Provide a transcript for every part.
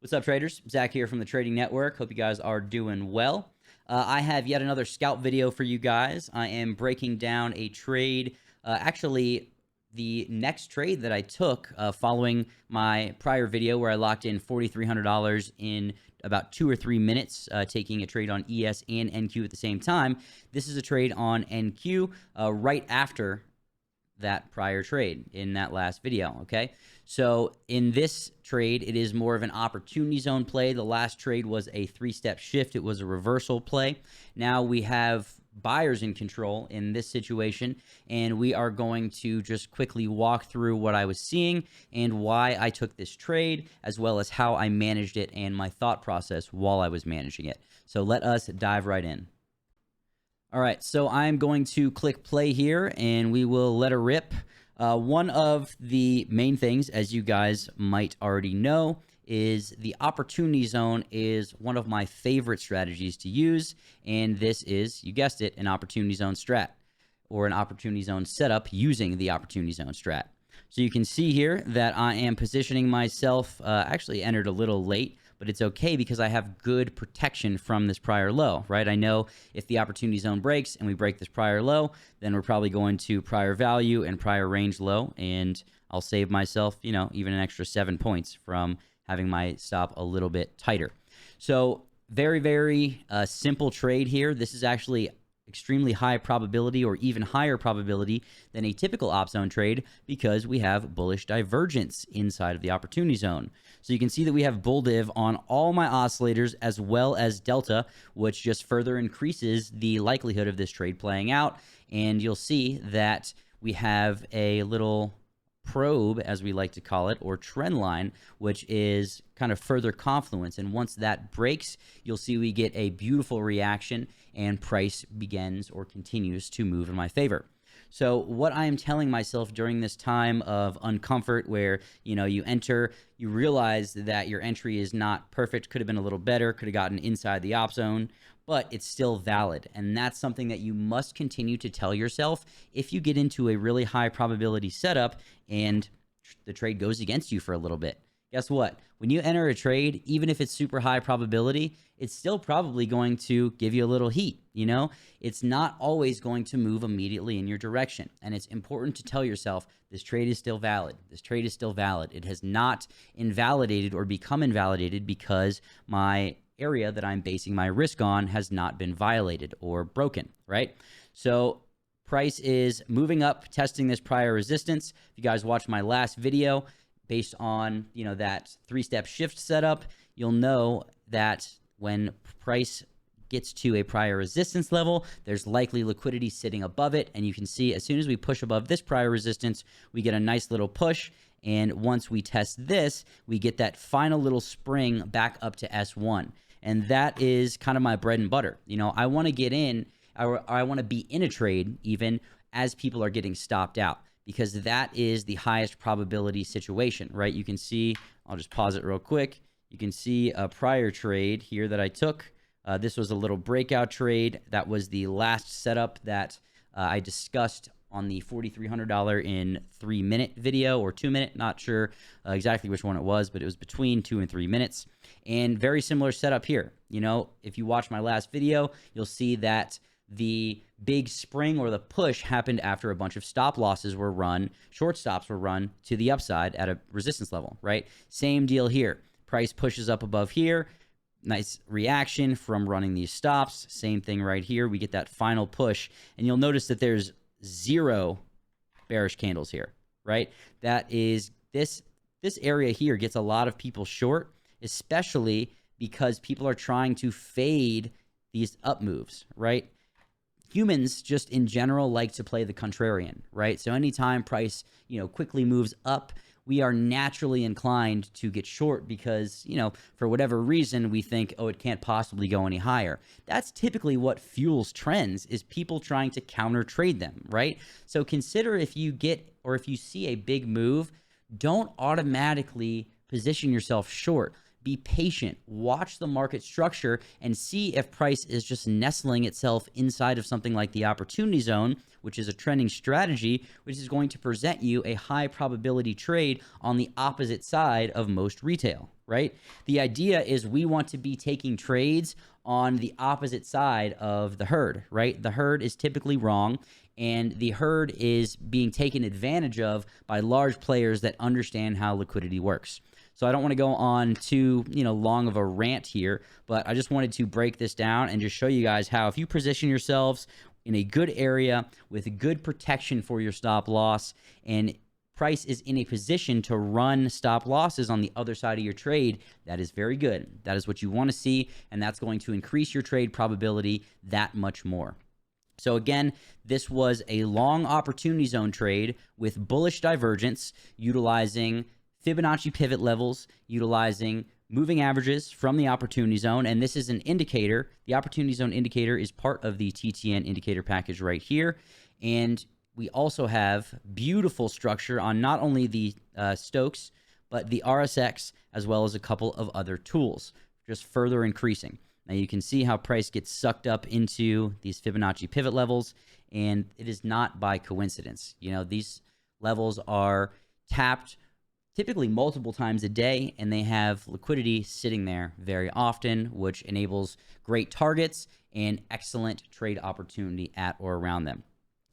What's up, traders? Zach here from the Trading Network. Hope you guys are doing well. I have yet another scalp video for you guys. I am breaking down a trade, actually the next trade that I took following my prior video where I locked in $4,300 in about 2 or 3 minutes, taking a trade on ES and NQ at the same time. This is a trade on NQ right after that prior trade in that last video. Okay, so in this trade, it is more of an opportunity zone play. The last trade was a 3-step shift. It was a reversal play. Now we have buyers in control in this situation, and we are going to just quickly walk through what I was seeing and why I took this trade, as well as how I managed it and my thought process while I was managing it. So let us dive right in. All right, so I'm going to click play here and we will let her rip. One of the main things, as you guys might already know, is the opportunity zone is one of my favorite strategies to use. And this is, you guessed it, an opportunity zone strat or an opportunity zone setup using the opportunity zone strat. So you can see here that I am positioning myself, actually entered a little late, but it's okay because I have good protection from this prior low, right? I know if the opportunity zone breaks and we break this prior low, then we're probably going to prior value and prior range low, and I'll save myself, you know, even an extra 7 points from having my stop a little bit tighter. So very, very simple trade here. This is actually extremely high probability, or even higher probability than a typical Opp Zone trade, because we have bullish divergence inside of the opportunity zone. So you can see that we have bull div on all my oscillators as well as delta, which just further increases the likelihood of this trade playing out. And you'll see that we have a little probe, as we like to call it, or trend line, which is kind of further confluence. And once that breaks, you'll see we get a beautiful reaction and price begins or continues to move in my favor. So what I am telling myself during this time of uncomfort, where, you know, you enter, you realize that your entry is not perfect, could have been a little better, could have gotten inside the Opp Zone, but it's still valid. And that's something that you must continue to tell yourself if you get into a really high probability setup and the trade goes against you for a little bit. Guess what? When you enter a trade, even if it's super high probability, it's still probably going to give you a little heat. You know, it's not always going to move immediately in your direction. And it's important to tell yourself, this trade is still valid. This trade is still valid. It has not invalidated or become invalidated because my area that I'm basing my risk on has not been violated or broken, right? So price is moving up, testing this prior resistance. If you guys watched my last video, based on, you know, that 3-step shift setup, you'll know that when price gets to a prior resistance level, there's likely liquidity sitting above it. And you can see as soon as we push above this prior resistance, we get a nice little push. And once we test this, we get that final little spring back up to S1. And that is kind of my bread and butter. You know, I want to get in, I want to be in a trade even as people are getting stopped out, because that is the highest probability situation, right? You can see, I'll just pause it real quick. You can see a prior trade here that I took. This was a little breakout trade. That was the last setup that I discussed on the $4,300 in 3-minute video, or 2-minute, not sure exactly which one it was, but it was between 2 and 3 minutes. And very similar setup here. You know, if you watch my last video, you'll see that the big spring or the push happened after a bunch of stop losses were run, short stops were run to the upside at a resistance level, right? Same deal here. Price pushes up above here. Nice reaction from running these stops. Same thing right here. We get that final push, and you'll notice that there's 0 bearish candles here, right? That is, this area here gets a lot of people short, especially because people are trying to fade these up moves, right? Humans just in general like to play the contrarian, right? So anytime price, you know, quickly moves up, we are naturally inclined to get short because, you know, for whatever reason, we think, oh, it can't possibly go any higher. That's typically what fuels trends, is people trying to counter trade them, right? So consider, if you get, or if you see a big move, don't automatically position yourself short. Be patient, watch the market structure, and see if price is just nestling itself inside of something like the opportunity zone, which is a trending strategy, which is going to present you a high probability trade on the opposite side of most retail, right? The idea is we want to be taking trades on the opposite side of the herd, right? The herd is typically wrong, and the herd is being taken advantage of by large players that understand how liquidity works. So I don't want to go on too, long of a rant here, but I just wanted to break this down and just show you guys how if you position yourselves in a good area with good protection for your stop loss, and price is in a position to run stop losses on the other side of your trade, that is very good. That is what you want to see, and that's going to increase your trade probability that much more. So again, this was a long opportunity zone trade with bullish divergence, utilizing Fibonacci pivot levels, utilizing moving averages from the opportunity zone. And this is an indicator. The opportunity zone indicator is part of the TTN indicator package right here. And we also have beautiful structure on not only the Stokes, but the RSX, as well as a couple of other tools, just further increasing. Now you can see how price gets sucked up into these Fibonacci pivot levels, and it is not by coincidence. These levels are tapped typically multiple times a day, and they have liquidity sitting there very often, which enables great targets and excellent trade opportunity at or around them.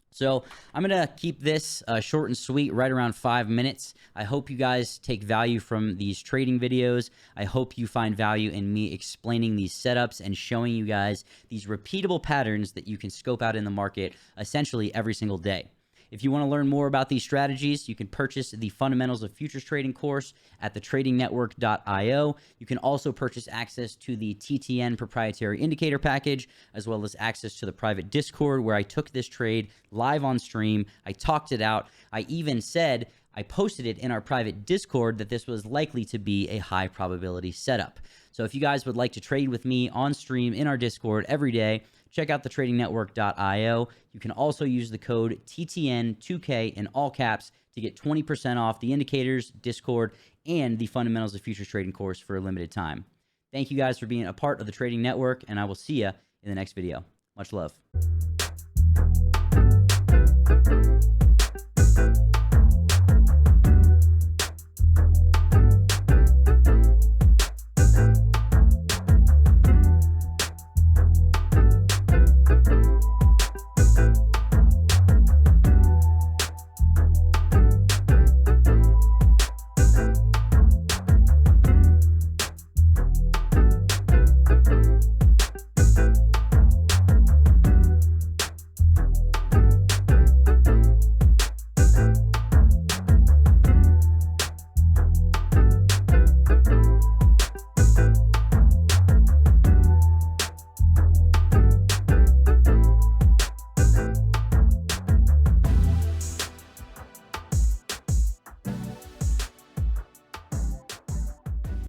So I'm going to keep this short and sweet, right around 5 minutes. I hope you guys take value from these trading videos. I hope you find value in me explaining these setups and showing you guys these repeatable patterns that you can scope out in the market essentially every single day. If you want to learn more about these strategies, you can purchase the Fundamentals of Futures Trading course at thetradingnetwork.io. You can also purchase access to the TTN Proprietary Indicator Package, as well as access to the private Discord where I took this trade live on stream. I talked it out. I even said, I posted it in our private Discord that this was likely to be a high probability setup. So if you guys would like to trade with me on stream in our Discord every day, check out thetradingnetwork.io. You can also use the code TTN2K in all caps to get 20% off the indicators, Discord, and the Fundamentals of Futures Trading course for a limited time. Thank you guys for being a part of the Trading Network, and I will see you in the next video. Much love.